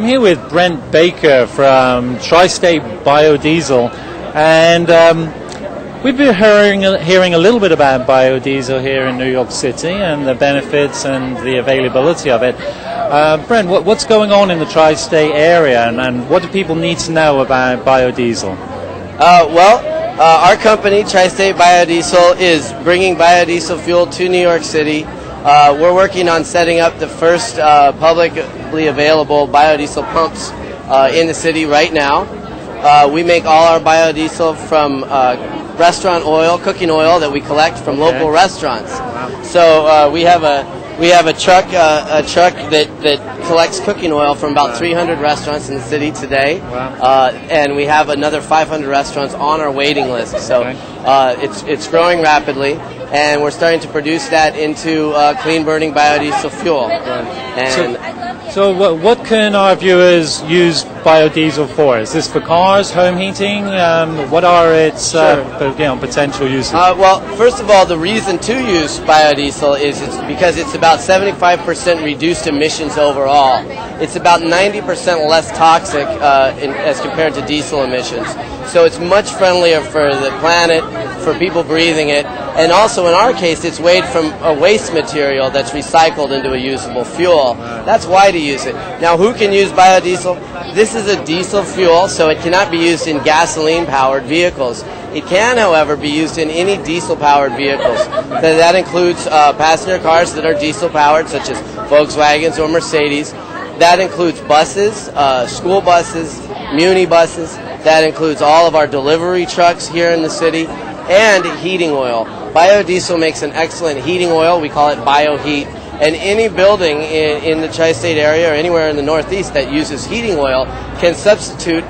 I'm here with Brent Baker from Tristate Biodiesel, and we've been hearing a little bit about biodiesel here in New York City and the benefits and the availability of it. Brent, what's going on in the Tri-State area, and what do people need to know about biodiesel? Our company, Tri-State Biodiesel, is bringing biodiesel fuel to New York City. We're working on setting up the first publicly available biodiesel pumps in the city right now. We make all our biodiesel from restaurant oil, cooking oil that we collect from local restaurants. Wow. So we have a truck that collects cooking oil from about 300 restaurants in the city today. Wow. And we have another 500 restaurants on our waiting list. So it's growing rapidly, and we're starting to produce that into clean burning biodiesel fuel. Right. And so what can our viewers use biodiesel for? Is this for cars, home heating? What are its potential uses? Well, first of all, the reason to use biodiesel is because it's about 75% reduced emissions overall. It's about 90% less toxic as compared to diesel emissions. So it's much friendlier for the planet, for people breathing it, and also in our case it's made from a waste material that's recycled into a usable fuel. That's why to use it. Now, who can use biodiesel? This is a diesel fuel, so it cannot be used in gasoline-powered vehicles. It can, however, be used in any diesel-powered vehicles. That includes passenger cars that are diesel-powered, such as Volkswagens or Mercedes. That includes buses, school buses, muni buses. That includes all of our delivery trucks here in the city, and heating oil. Biodiesel makes an excellent heating oil. We call it BioHeat. And any building in the Tri-State area or anywhere in the Northeast that uses heating oil can substitute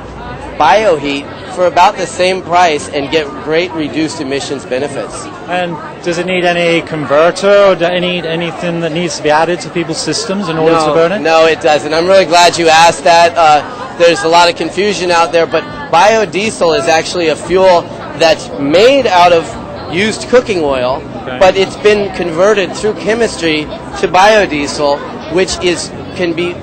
BioHeat for about the same price and get great reduced emissions benefits. And does it need any converter or anything that needs to be added to people's systems in order to burn it? No, it doesn't. I'm really glad you asked that. There's a lot of confusion out there, but biodiesel is actually a fuel that's made out of used cooking oil, but it's been converted through chemistry to biodiesel, which can be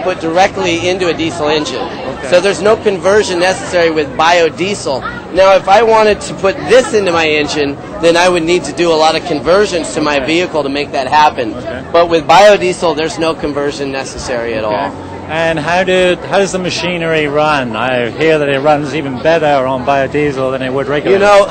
put directly into a diesel engine. Okay. So there's no conversion necessary with biodiesel. Now, if I wanted to put this into my engine, then I would need to do a lot of conversions to my vehicle to make that happen. Okay. But with biodiesel, there's no conversion necessary at all. And how does the machinery run? I hear that it runs even better on biodiesel than it would regularly. You know,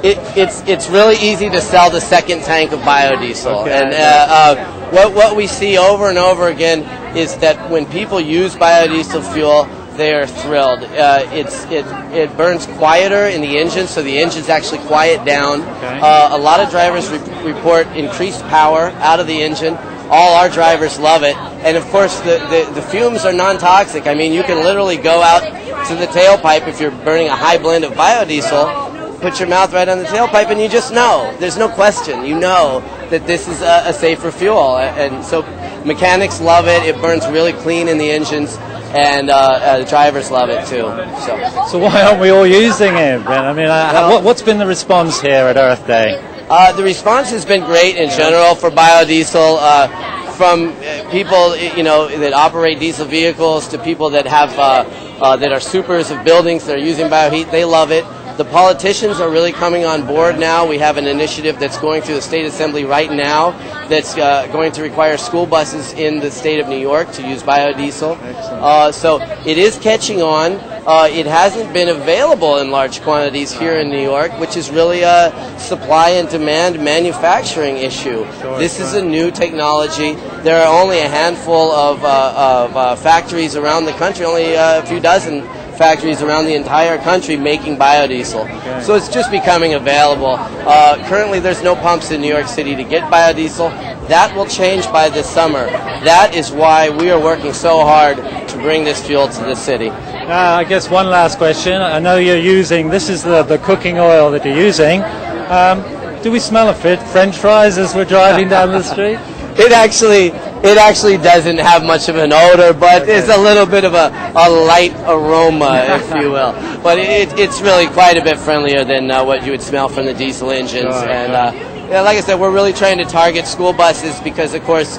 it's really easy to sell the second tank of biodiesel. Okay. And what we see over and over again is that when people use biodiesel fuel, they are thrilled. It burns quieter in the engine, so the engines actually quiet down. Okay. A lot of drivers report increased power out of the engine. All our drivers love it. And of course, the fumes are non-toxic. I mean, you can literally go out to the tailpipe if you're burning a high blend of biodiesel, put your mouth right on the tailpipe, and you just know. There's no question. You know that this is a safer fuel. And so mechanics love it. It burns really clean in the engines, and the drivers love it too. So why aren't we all using it, Ben? I mean, what's been the response here at Earth Day? The response has been great in general for biodiesel. From people, that operate diesel vehicles to people that have that are supers of buildings that are using BioHeat, they love it. The politicians are really coming on board now. We have an initiative that's going through the State Assembly right now that's going to require school buses in the state of New York to use biodiesel. So it is catching on. It hasn't been available in large quantities here in New York, which is really a supply and demand manufacturing issue. This is a new technology. There are only a handful of factories around the country, only a few dozen factories around the entire country making biodiesel. Okay. So it's just becoming available. Currently there's no pumps in New York City to get biodiesel. That will change by this summer. That is why we are working so hard to bring this fuel to the city. I guess one last question. I know you're using, this is the cooking oil that you're using. Do we smell a French fries as we're driving down the street? It actually doesn't have much of an odor, but it's a little bit of a light aroma, if you will. But it's really quite a bit friendlier than what you would smell from the diesel engines. And Yeah, like I said, we're really trying to target school buses because, of course,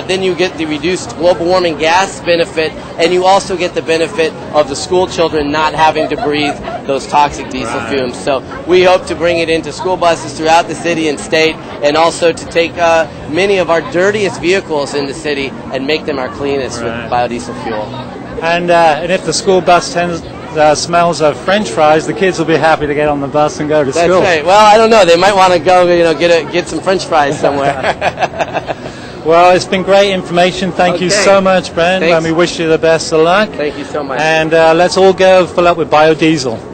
then you get the reduced global warming gas benefit, and you also get the benefit of the school children not having to breathe those toxic diesel fumes. So we hope to bring it into school buses throughout the city and state, and also to take many of our dirtiest vehicles in the city and make them our cleanest with biodiesel fuel. And if the school bus smells of French fries, the kids will be happy to get on the bus and go to school. That's right. Well, I don't know. They might want to go, get some French fries somewhere. Well, it's been great information. Thank you so much, Brent. And we wish you the best of luck. Thank you so much. And let's all go fill up with biodiesel.